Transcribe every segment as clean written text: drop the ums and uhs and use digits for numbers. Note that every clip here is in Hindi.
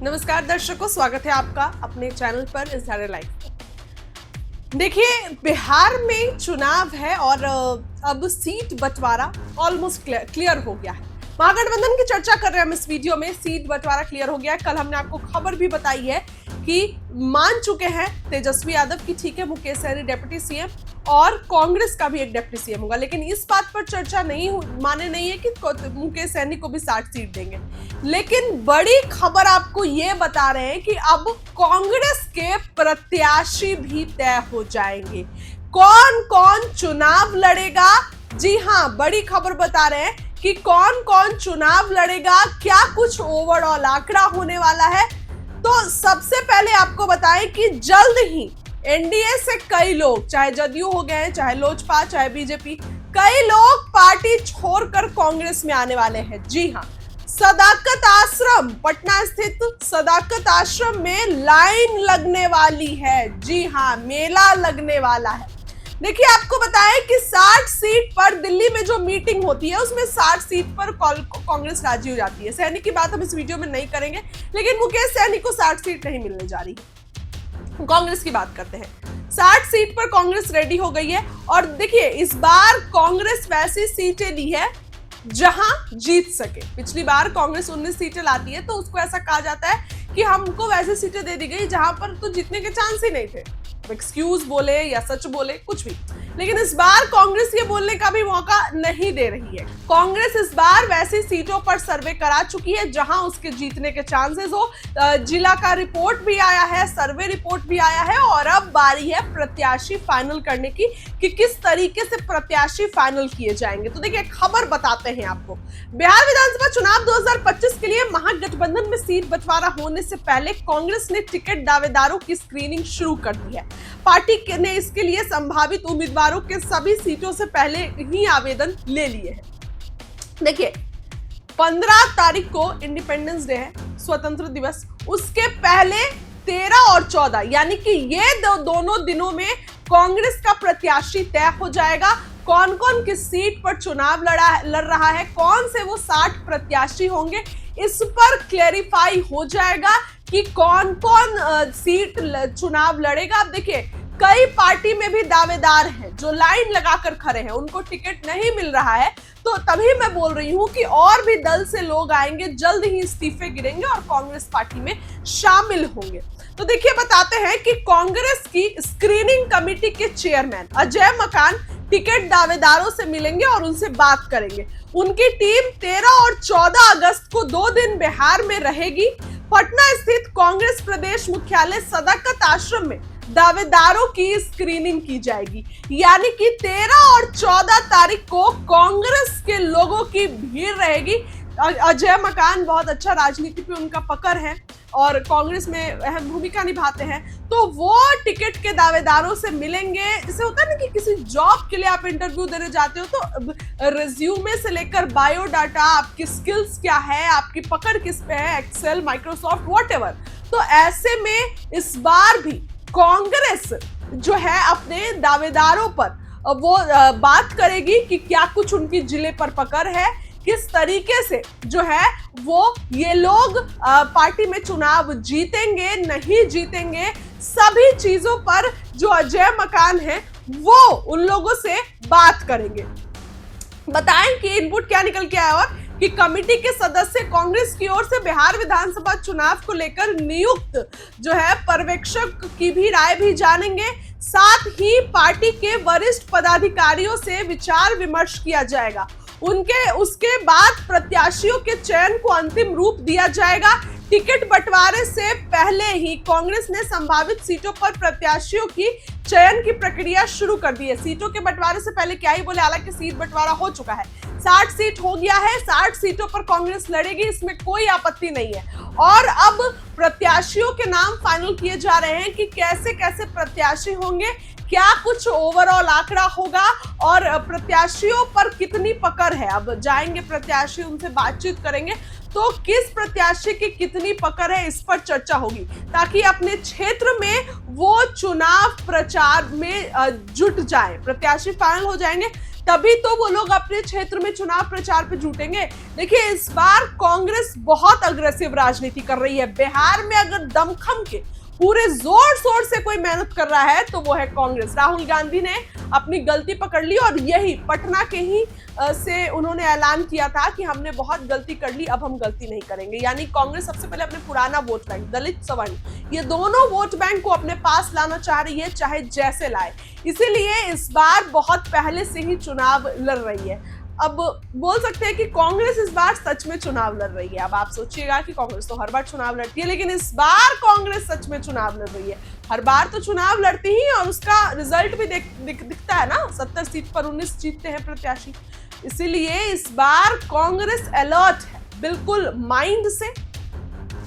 नमस्कार दर्शकों, स्वागत है आपका अपने चैनल पर इंसाइडर लाइव। देखिए, बिहार में चुनाव है और अब सीट बंटवारा ऑलमोस्ट क्लियर हो गया है। महागठबंधन की चर्चा कर रहे हैं हम इस वीडियो में। सीट बंटवारा क्लियर हो गया है। कल हमने आपको खबर भी बताई है कि मान चुके हैं तेजस्वी यादव की, ठीक है, मुकेश सहनी डिप्टी सीएम और कांग्रेस का भी एक डिप्टी सीएम होगा। लेकिन इस बात पर चर्चा माने नहीं है कि मुकेश सहनी को भी 60 सीट देंगे। लेकिन बड़ी खबर आपको ये बता रहे हैं कि अब कांग्रेस के प्रत्याशी भी तय हो जाएंगे। कौन कौन चुनाव लड़ेगा? जी हाँ, बड़ी खबर बता रहे हैं कि कौन कौन चुनाव लड़ेगा, क्या कुछ ओवरऑल आंकड़ा होने वाला है। तो सबसे पहले आपको बताएं कि जल्द ही एनडीए से कई लोग, चाहे जदयू हो गए, चाहे लोजपा, चाहे बीजेपी, कई लोग पार्टी छोड़कर कांग्रेस में आने वाले हैं। जी हाँ, सदाकत आश्रम, पटना स्थित सदाकत आश्रम में लाइन लगने वाली है। जी हाँ, मेला लगने वाला है। देखिए, आपको बताएं कि 60 सीट पर दिल्ली में जो मीटिंग होती है उसमें 60 सीट पर कांग्रेस राजी हो जाती है। सहनी की बात हम इस वीडियो में नहीं करेंगे, लेकिन मुकेश सहनी को 60 सीट नहीं मिलने जा रही है। कांग्रेस की बात करते हैं। 60 सीट पर कांग्रेस रेडी हो गई है। और देखिए, इस बार कांग्रेस वैसी सीटें ली है जहां जीत सके। पिछली बार कांग्रेस 19 सीटें लाती है तो उसको ऐसा कहा जाता है कि हमको वैसी सीटें दे दी गई जहां पर तो जीतने के चांस ही नहीं थे। एक्सक्यूज बोले या सच बोले, कुछ भी। लेकिन इस बार कांग्रेस ये बोलने का भी मौका नहीं दे रही है। कांग्रेस इस बार वैसी सीटों पर सर्वे करा चुकी है जहां उसके जीतने के चांसेस हो। जिला का रिपोर्ट भी आया है, सर्वे रिपोर्ट भी आया है और अब बारी है प्रत्याशी फाइनल करने की कि किस तरीके से प्रत्याशी फाइनल किए जाएंगे। तो देखिए, खबर बताते हैं आपको। बिहार विधानसभा चुनाव 2025 के लिए महागठबंधन में सीट बंटवारा होने से पहले कांग्रेस ने टिकट दावेदारों की स्क्रीनिंग शुरू कर दी है। पार्टी ने इसके लिए संभावित उम्मीदवारों के सभी सीटों से पहले ही आवेदन ले लिए हैं। देखिए, 15 तारीख को इंडिपेंडेंस डे है, स्वतंत्र दिवस। उसके पहले 13 और 14 यानी कि ये दोनों दिनों में कांग्रेस का प्रत्याशी तय हो जाएगा। कौन कौन किस सीट पर चुनाव लड़ रहा है, कौन से वो 60 प्रत्याशी होंगे, इस पर क्लेरिफाई हो जाएगा कि कौन कौन सीट चुनाव लड़ेगा। अब देखिए, कई पार्टी में भी दावेदार हैं जो लाइन लगाकर खड़े हैं, उनको टिकट नहीं मिल रहा है। तो तभी मैं बोल रही हूं कि और भी दल से लोग आएंगे, जल्द ही इस्तीफे गिरेंगे और कांग्रेस पार्टी में शामिल होंगे। तो देखिए, बताते हैं कि कांग्रेस की स्क्रीनिंग कमेटी के चेयरमैन अजय मकान टिकट दावेदारों से मिलेंगे और उनसे बात करेंगे। उनकी टीम 13 और 14 अगस्त को 2 दिन बिहार में रहेगी। पटना स्थित कांग्रेस प्रदेश मुख्यालय सदाकत आश्रम में दावेदारों की स्क्रीनिंग की जाएगी। यानी कि 13 और 14 तारीख को कांग्रेस के लोगों की भीड़ रहेगी। अजय मकान बहुत अच्छा, राजनीति पे उनका पकड़ है और कांग्रेस में अहम भूमिका निभाते हैं। तो वो टिकट के दावेदारों से मिलेंगे। जैसे होता है ना कि किसी जॉब के लिए आप इंटरव्यू देने जाते हो तो रिज्यूमे से लेकर बायोडाटा, आपकी स्किल्स क्या है, आपकी पकड़ किस पे है, एक्सेल, माइक्रोसॉफ्ट, व्हाटएवर। तो ऐसे में इस बार भी कांग्रेस जो है अपने दावेदारों पर वो बात करेगी कि क्या कुछ उनकी जिले पर पकड़ है, किस तरीके से जो है वो ये लोग पार्टी में चुनाव जीतेंगे, नहीं जीतेंगे। सभी चीजों पर जो अजय मकान है वो उन लोगों से बात करेंगे। बताएं कि इनपुट क्या निकल के आया और कि कमेटी के सदस्य कांग्रेस की ओर से बिहार विधानसभा चुनाव को लेकर नियुक्त जो है पर्यवेक्षक की भी राय भी जानेंगे। साथ ही पार्टी के वरिष्ठ पदाधिकारियों से विचार विमर्श किया जाएगा। उसके बाद प्रत्याशियों के चयन को अंतिम रूप दिया जाएगा। टिकट बंटवारे से पहले ही कांग्रेस ने संभावित सीटों पर प्रत्याशियों की चयन की प्रक्रिया शुरू कर दी है। सीटों के बंटवारे से पहले क्या ही बोले, हालांकि सीट बंटवारा हो चुका है, 60 सीट हो गया है। 60 सीटों पर कांग्रेस लड़ेगी, इसमें कोई आपत्ति नहीं है। और अब प्रत्याशियों के नाम फाइनल किए जा रहे हैं कि कैसे कैसे प्रत्याशी होंगे, क्या कुछ ओवरऑल आंकड़ा होगा और प्रत्याशियों पर कितनी पकड़ है। अब जाएंगे प्रत्याशी, उनसे बातचीत करेंगे तो किस प्रत्याशी की कितनी पकड़ है, इस पर चर्चा होगी ताकि अपने क्षेत्र में वो चुनाव प्रचार में जुट जाए। प्रत्याशी फाइनल हो जाएंगे तभी तो वो लोग अपने क्षेत्र में चुनाव प्रचार पे जुटेंगे। देखिए, इस बार कांग्रेस बहुत अग्रेसिव राजनीति कर रही है। बिहार में अगर दमखम के पूरे जोर शोर से कोई मेहनत कर रहा है तो वो है कांग्रेस। राहुल गांधी ने अपनी गलती पकड़ ली और यही पटना के ही से उन्होंने ऐलान किया था कि हमने बहुत गलती कर ली, अब हम गलती नहीं करेंगे। यानी कांग्रेस सबसे पहले अपने पुराना वोट बैंक, दलित सवर्ण, ये दोनों वोट बैंक को अपने पास लाना चाह रही है, चाहे जैसे लाए। इसीलिए इस बार बहुत पहले से ही चुनाव लड़ रही है। अब बोल सकते हैं कि कांग्रेस इस बार सच में चुनाव लड़ रही है। अब आप सोचिएगा कि कांग्रेस तो हर बार चुनाव लड़ती है, लेकिन इस बार कांग्रेस सच में चुनाव लड़ रही है। हर बार तो चुनाव लड़ती ही और उसका रिजल्ट भी दिखता है ना, 70 सीट पर 19 जीतते हैं प्रत्याशी। इसीलिए इस बार कांग्रेस अलर्ट है, बिल्कुल माइंड से।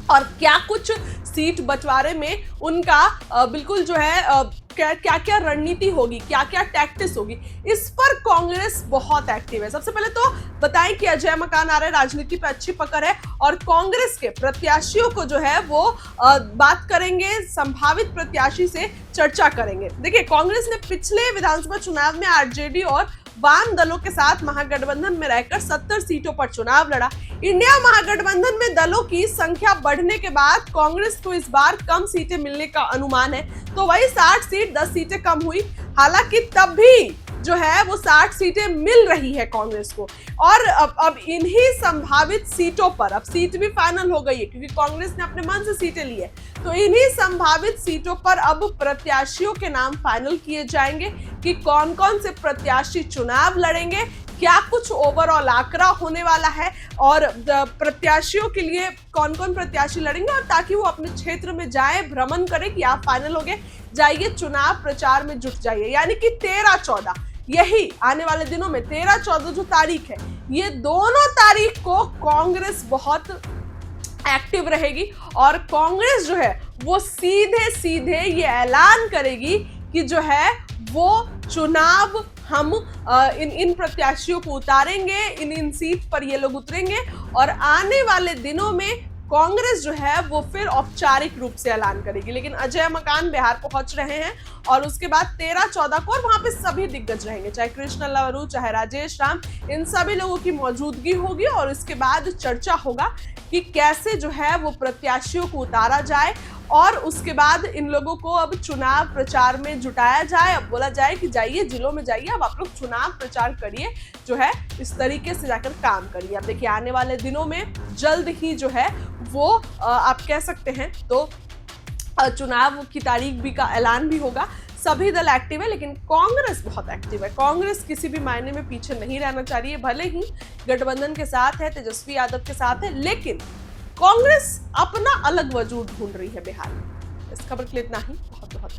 और क्या कुछ सीट बंटवारे में उनका बिल्कुल जो है क्या क्या रणनीति होगी, क्या क्या टैक्टिक्स होगी, इस पर कांग्रेस बहुत एक्टिव है। सबसे पहले तो बताएं कि अजय मकान आ रहे, राजनीति पे अच्छी पकड़ है और कांग्रेस के प्रत्याशियों को जो है वो बात करेंगे, संभावित प्रत्याशी से चर्चा करेंगे। देखिए, कांग्रेस ने पिछले विधानसभा चुनाव में आरजेडी और वाम दलों के साथ महागठबंधन में रहकर 70 सीटों पर चुनाव लड़ा। इंडिया महागठबंधन में दलों की संख्या बढ़ने के बाद कांग्रेस को इस बार कम सीटें मिलने का अनुमान है, तो वही 60 सीट 10 सीटें कम हुई। हालांकि तब भी जो है वो 60 सीटें मिल रही है कांग्रेस को। और अब इन्हीं संभावित सीटों पर, अब सीट भी फाइनल हो गई है क्योंकि कांग्रेस ने अपने मन से सीटें ली है, तो इन्हीं संभावित सीटों पर अब प्रत्याशियों के नाम फाइनल किए जाएंगे कि कौन कौन से प्रत्याशी चुनाव लड़ेंगे, क्या कुछ ओवरऑल आंकड़ा होने वाला है और प्रत्याशियों के लिए कौन कौन प्रत्याशी लड़ेंगे, और ताकि वो अपने क्षेत्र में जाए, भ्रमण करें कि आप फाइनल हो गए, जाइए चुनाव प्रचार में जुट जाइए। यानी कि 13-14 यही आने वाले दिनों में 13-14 जो तारीख है, ये दोनों तारीख को कांग्रेस बहुत एक्टिव रहेगी और कांग्रेस जो है वो सीधे सीधे ये ऐलान करेगी कि जो है वो चुनाव हम इन प्रत्याशियों को उतारेंगे, इन सीट पर ये लोग उतरेंगे और आने वाले दिनों में कांग्रेस जो है वो फिर औपचारिक रूप से ऐलान करेगी। लेकिन अजय मकान बिहार पहुंच रहे हैं और उसके बाद 13-14 को, और वहां पे सभी दिग्गज रहेंगे, चाहे कृष्ण लवरू, चाहे राजेश राम, इन सभी लोगों की मौजूदगी होगी और इसके बाद चर्चा होगा कि कैसे जो है वो प्रत्याशियों को उतारा जाए और उसके बाद इन लोगों को अब चुनाव प्रचार में जुटाया जाए। अब बोला जाए कि जाइए जिलों में जाइए, अब आप लोग चुनाव प्रचार करिए, जो है इस तरीके से जाकर काम करिए। अब देखिए, आने वाले दिनों में जल्द ही जो है वो आप कह सकते हैं तो चुनाव की तारीख भी का ऐलान भी होगा। सभी दल एक्टिव है, लेकिन कांग्रेस बहुत एक्टिव है। कांग्रेस किसी भी मायने में पीछे नहीं रहना चाह रही है, भले ही गठबंधन के साथ है, तेजस्वी यादव के साथ है, लेकिन कांग्रेस अपना अलग वजूद ढूंढ रही है बिहार में। इस खबर के लिए इतना ही, बहुत बहुत